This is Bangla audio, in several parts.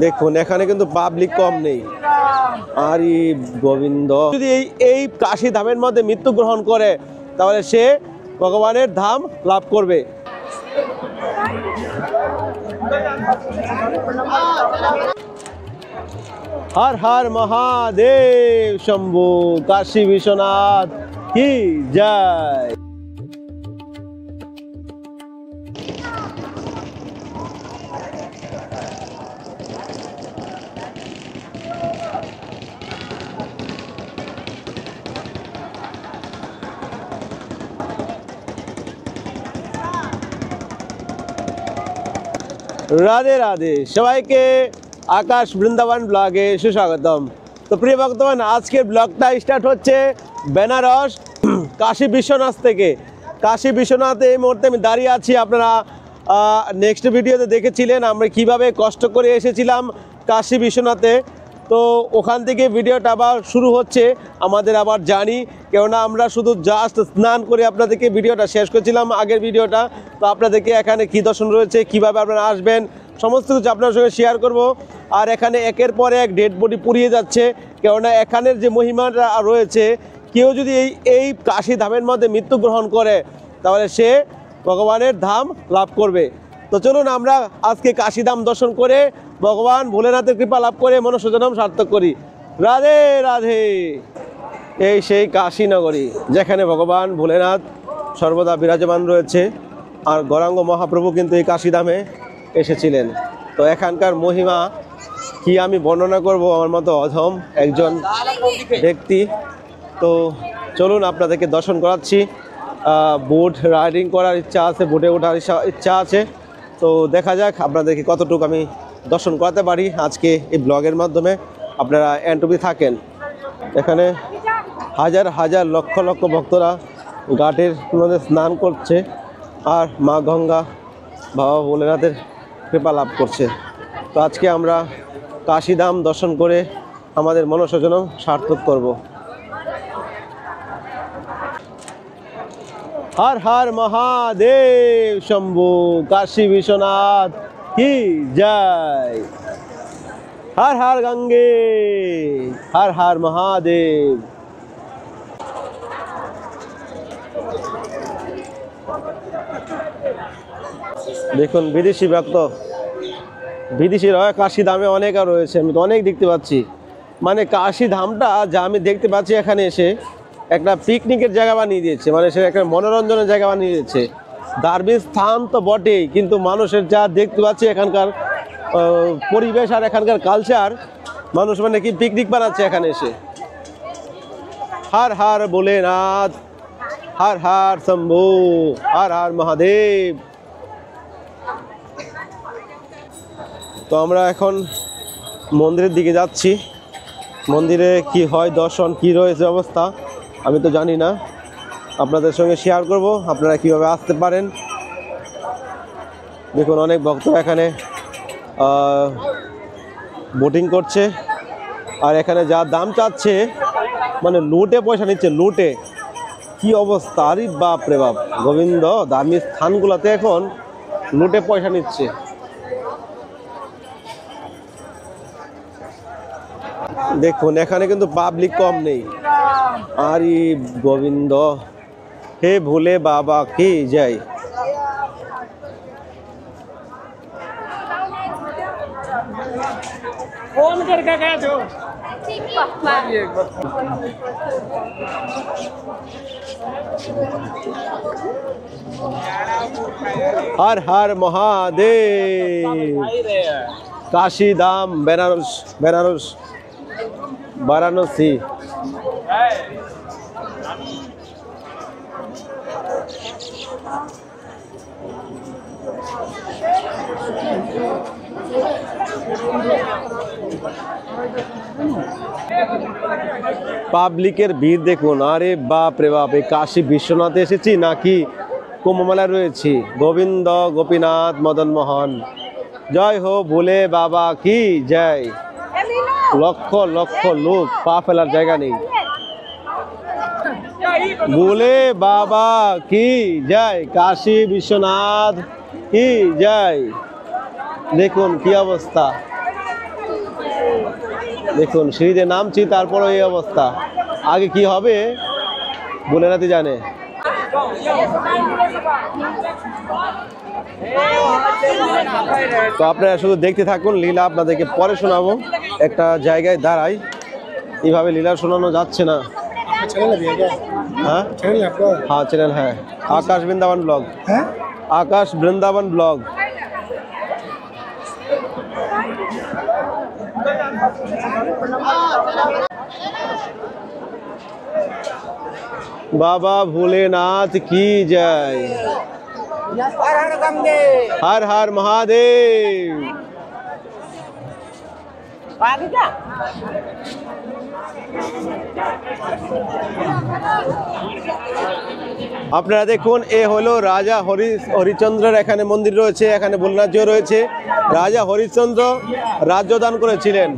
দেখুন এখানে কিন্তু পাবলিক কম নেই। আর গোবিন্দ যদি এই কাশী ধামের মধ্যে মৃত্যুগ্রহণ করে তাহলে সে ভগবানের ধাম লাভ করবে। हर हर महादेव शंभू काशी विश्वनाथ की जय। राधे राधे सबाई के आकाश बृंदावन ब्लगे सुस्वागतम। तो प्रिय भक्तगण आज के ब्लगटा स्टार्ट होच्छे बेनारस काशी विश्वनाथ থেকে। काशी विश्वनाथ এই মুহূর্তে আমি দাঁড়িয়ে আছি। আপনারা নেক্সট ভিডিওতে দেখেছিলেন আমরা কিভাবে কষ্ট করে এসেছিলাম কাশী বিশ্বনাথে। তো ওখান থেকে ভিডিওটা আবার শুরু হচ্ছে আমাদের আবার জানি, কেননা আমরা শুধু জাস্ট স্নান করে আপনাদেরকে ভিডিওটা শেষ করেছিলাম আগের ভিডিওটা। তো আপনাদেরকে এখানে কী দর্শন রয়েছে, কিভাবে আপনারা আসবেন, সমস্ত কিছু আপনার সঙ্গে শেয়ার করব। আর এখানে একের পর এক ডেড বডি পুড়িয়ে যাচ্ছে, কেননা এখানের যে মহিমাটা রয়েছে, কেউ যদি এই কাশী ধামের মধ্যে মৃত্যুগ্রহণ করে তাহলে সে ভগবানের ধাম লাভ করবে। তো চলুন আমরা আজকে কাশী ধাম দর্শন করে ভগবান ভোলেনাথের কৃপা লাভ করে মনুষ্যজন্ম সার্থক করি। রাধে রাধে। এই সেই কাশী নগরী যেখানে ভগবান ভোলেনাথ সর্বদা বিরাজমান রয়েছে। আর গৌরাঙ্গ মহাপ্রভু কিন্তু এই কাশী ধামে এসেছিলেন। তো এখানকার মহিমা কি আমি বর্ণনা করব আমার মতো অধম একজন ব্যক্তি। তো চলুন আপনাদেরকে দর্শন করাচ্ছি। বোট রাইডিং করার ইচ্ছা আছে, বোটে ওঠার ইচ্ছা আছে। তো দেখা যাক আপনাদেরকে কতটুকু আমি দর্শন করাতে পারি আজকে এই ব্লগের মাধ্যমে। আপনারা এন্টুপি থাকেন। এখানে হাজার হাজার লক্ষ লক্ষ ভক্তরা ঘাটের মধ্যে স্নান করছে আর মা গঙ্গা বাবা ভোলেনাথের কৃপা লাভ করছে। তো আজকে আমরা কাশী ধাম দর্শন করে আমাদের মনঃসজনম সার্থক করব। हर हर महादेव शंभू काशी विश्वनाथ की जय। हर हर गंगे हर हर महादेव। দেখুন বিদেশি ভক্ত, বিদেশিরা কাশী ধামে অনেক রয়েছে, আমি তো অনেক দেখতে পাচ্ছি। মানে কাশী ধামটা যা আমি দেখতে পাচ্ছি এখানে এসে একটা পিকনিকের জায়গা বানিয়ে দিয়েছে, মানে সে একটা মনোরঞ্জনের জায়গা বানিয়ে দিয়েছে। ধার্মিক স্থান তো বটেই, কিন্তু মানুষের যা দেখতে পাচ্ছি এখানকার পরিবেশ আর এখানকার কালচার, মানুষ মানে কি পিকনিক বানাচ্ছে এখানে এসে। हर हर भोलेनाथ हर हर शंभू हर हर महादेव। তো আমরা এখন মন্দিরের দিকে যাচ্ছি। মন্দিরে কি হয় দর্শন, কি রয়েছে অবস্থা আমি তো জানি না, আপনাদের সঙ্গে শেয়ার করব আপনারা কিভাবে আসতে পারেন। দেখুন অনেক ভক্ত এখানে বোটিং করছে। আর এখানে যা দাম চাচ্ছে মানে লুটে পয়সা নিচ্ছে, লুটে কি অবস্থা। আরে বাপ রে বাপ, গোবিন্দ দামি স্থানগুলোতে এখন লুটে পয়সা নিচ্ছে। দেখুন এখানে কিন্তু পাবলিক কম নেই। আর গোবিন্দ হে ভোলে বাবা কি জয়। फोन करके कह दो। हर हर महादेव। काशी धाम बेनारस बेनारस वाराणसी। পাবলিকের ভিড় দেখুন, আরে বাপ রে বাপ। এই কাশী বিশ্বনাথে এসেছি নাকি কুম্ভমেলায় রয়েছি। গোবিন্দ গোপীনাথ মদন মোহন, জয় হো ভোলে বাবা কি জয়। লক্ষ লক্ষ লোক, পা ফেলার জায়গা নেই। ভোলে বাবা কি জয়, কাশী বিশ্বনাথ কি জয়। দেখুন কি অবস্থা। দেখুন সিঁড়িতে নামছি, তারপরে এই অবস্থা। আগে কি হবে ভোলেনাথই জানে। তো আপনারা শুধু দেখতে থাকুন, লীলা আপনাদেরকে পরে শোনাবো। একটা জায়গায় দাঁড়াই, এইভাবে লীলা শোনানো যাচ্ছে না। हाँ हाँ चैनल है आकाश वृंदावन ब्लॉग। आकाश वृंदावन ब्लॉग। बाबा भोलेनाथ की जय। हर हर महादेव। আপনারা দেখুন, এ হলো রাজা হরিশ্চন্দ্রের এখানে মন্দির রয়েছে, এখানে ভোলেনাথজিও রয়েছে। রাজা হরিশ্চন্দ্র রাজ্যদান করেছিলেন।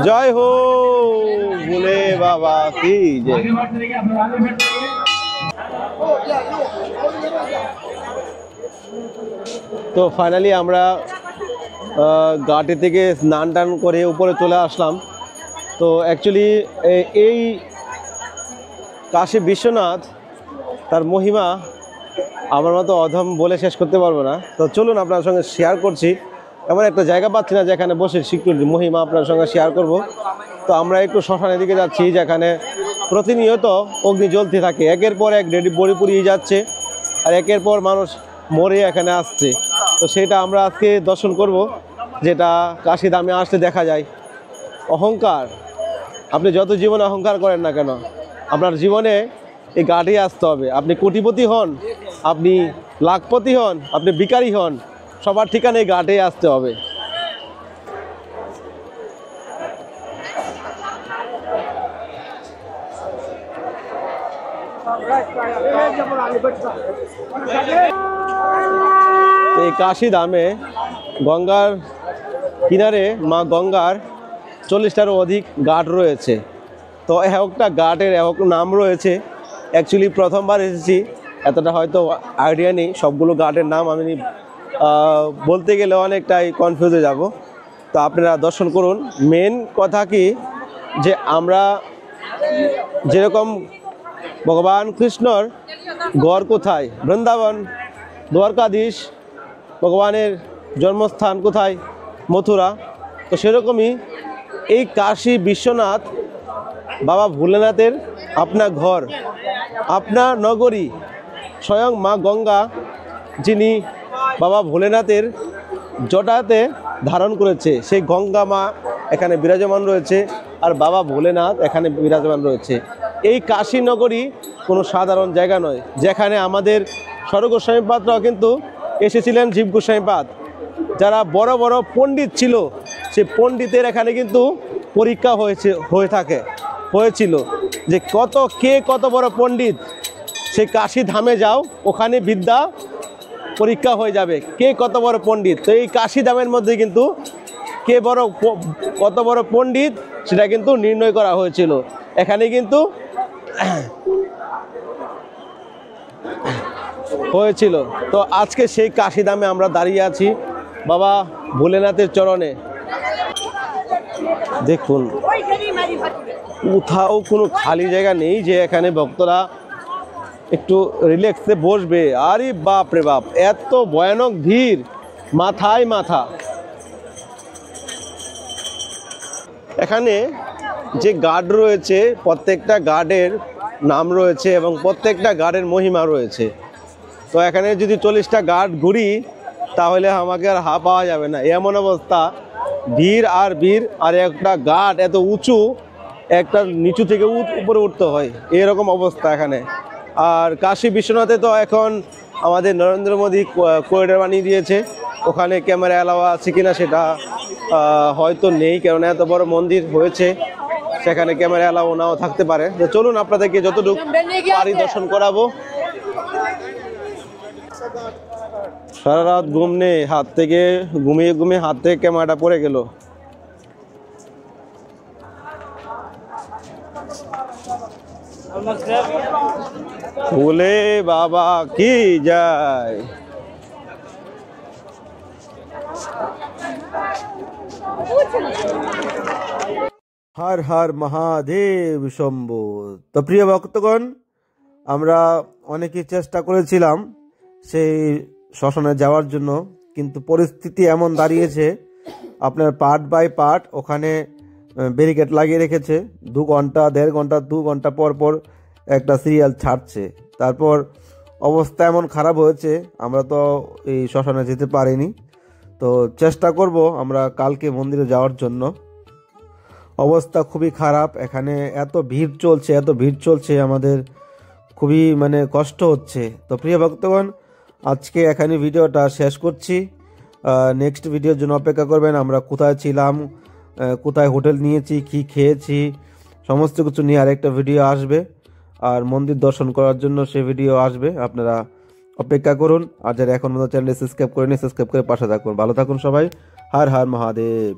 জয় হো ভোলে বাবা কি জয়। তো ফাইনালি আমরা ঘাটে থেকে স্নান টান করে উপরে চলে আসলাম। তো অ্যাকচুয়ালি এই কাশী বিশ্বনাথ, তার মহিমা আমার মতো অধম বলে শেষ করতে পারবো না। তো চলুন আপনার সঙ্গে শেয়ার করছি। এমন একটা জায়গা পাচ্ছি না যেখানে বসে সিকিউরিটি মহিমা আপনার সঙ্গে শেয়ার করব। তো আমরা একটু শ্মশানের দিকে যাচ্ছি, যেখানে প্রতিনিয়ত অগ্নি জ্বলতে থাকে, একের পর এক ডেড বডি পুড়িয়ে যাচ্ছে, আর একের পর মানুষ মরে এখানে আসছে। তো সেটা আমরা আজকে দর্শন করব, যেটা কাশী ধামে আসলে দেখা যায়। অহংকার, আপনি যত জীবনে অহংকার করেন না কেন, আপনার জীবনে এই ঘাটে আসতে হবে। আপনি কোটিপতি হন, আপনি লাখপতি হন, আপনি ভিখারি হন, সবার ঠিকানা এই ঘাটে আসতে হবে। এই কাশী ধামে গঙ্গার কিনারে মা গঙ্গার 40টারও অধিক ঘাট রয়েছে। তো একটা ঘাটের নাম রয়েছে। অ্যাকচুয়ালি প্রথমবার এসেছি, এতটা হয়তো আইডিয়া নেই সবগুলো ঘাটের নাম। আমি বলতে গেলে অনেকটাই কনফিউজ হয়ে যাব। তো আপনারা দর্শন করুন। মেন কথা কি, যে আমরা যেরকম ভগবান কৃষ্ণর গড় কোথায়, বৃন্দাবন, দ্বারকাধীশ, ভগবানের জন্মস্থান কোথায়, মথুরা। তো সেরকমই এই কাশী বিশ্বনাথ বাবা ভোলেনাথের আপনার ঘর, আপনার নগরী, স্বয়ং মা গঙ্গা, যিনি বাবা ভোলেনাথের জটাতে ধারণ করেছে, সেই গঙ্গা মা এখানে বিরাজমান রয়েছে, আর বাবা ভোলেনাথ এখানে বিরাজমান রয়েছে। এই কাশী নগরী কোনো সাধারণ জায়গা নয়, যেখানে আমাদের স্বর্গ গোস্বামীপাদরাও কিন্তু এসেছিলেন। জীব গোস্বামীপাদ যারা বড় বড় পণ্ডিত ছিল, সেই পণ্ডিতের এখানে কিন্তু পরীক্ষা হয়েছিল যে কত বড় পণ্ডিত। সেই কাশী ধামে যাও, ওখানে বিদ্যা পরীক্ষা হয়ে যাবে কে কত বড় পণ্ডিত। তো এই কাশী ধামের মধ্যে কিন্তু কত বড় পণ্ডিত সেটা কিন্তু নির্ণয় করা হয়েছিল। এখানে কিন্তু হয়েছিল। তো আজকে সেই কাশী ধামে আমরা দাঁড়িয়ে আছি বাবা ভোলেনাথের চরণে। দেখুন, কোথাও কোনো খালি জায়গা নেই যে এখানে ভক্তরা একটু রিল্যাক্সে বসবে। আরে বাপ রে বাপ, এত ভয়ানক ভিড়, মাথায় মাথা। এখানে যে গার্ড রয়েছে, প্রত্যেকটা গার্ডের নাম রয়েছে এবং প্রত্যেকটা গার্ডের মহিমা রয়েছে। তো এখানে যদি 40টা গার্ড ঘুরি তাহলে আমাকে আর পাওয়া যাবে না, এমন অবস্থা। ভিড় আর ভিড়, আর একটা গার্ড এত উঁচু, একটা নিচু থেকে উপরে উঠতে হয়, এরকম অবস্থা এখানে। আর কাশী বিশ্বনাথে তো এখন আমাদের নরেন্দ্র মোদী করিডোর বানিয়ে দিয়েছে, ওখানে ক্যামেরা অ্যালাউ আছে কিনা সেটা হয়তো নেই, কারণ এত বড় মন্দির হয়েছে, সেখানে ক্যামেরা অ্যালাউ নাও থাকতে পারে। তো চলুন আপনাদেরকে যতটুকু পারি দর্শন করাবো। সারা রাত ঘুমিয়ে হাত থেকে ক্যামেরাটা পড়ে গেল। ভোলে বাবা কি যায়। হর হর মহাদেব শম্ভু। তো প্রিয় ভক্তগণ, আমরা অনেকেই চেষ্টা করেছিলাম সেই শ্মশানে যাওয়ার জন্য, কিন্তু পরিস্থিতি এমন দাঁড়িয়েছে, আপনার পার্ট বাই পার্ট ওখানে ব্যারিকেড লাগিয়ে রেখেছে। 2 ঘন্টা 1.5 ঘন্টা 2 ঘন্টা পর পর একটা সিরিয়াল ছাড়ছে। তারপর অবস্থা এমন খারাপ হয়েছে, আমরা তো এই শ্মশানে যেতে পারিনি। তো চেষ্টা করব আমরা কালকে মন্দিরে যাওয়ার জন্য। অবস্থা খুবই খারাপ, এখানে এত ভিড় চলছে, আমাদের খুবই মানে কষ্ট হচ্ছে। তো প্রিয় ভক্তগণ, আজকে এখানে ভিডিওটা শেষ করছি। নেক্সট ভিডিওর জন্য অপেক্ষা করবেন। আমরা কোথায় ছিলাম, কোথায় হোটেল নিয়েছি, কি খেয়েছি, সমস্ত কিছু নিয়ে আরেকটা ভিডিও আসবে। আর মন্দির দর্শন করার জন্য সে ভিডিও আসবে, আপনারা অপেক্ষা করুন। আর যারা এখন মতো চ্যানেলটি সাবস্ক্রাইব করেনি, সাবস্ক্রাইব করে পাশে থাকুন। ভালো থাকুন সবাই। হর হর মহাদেব।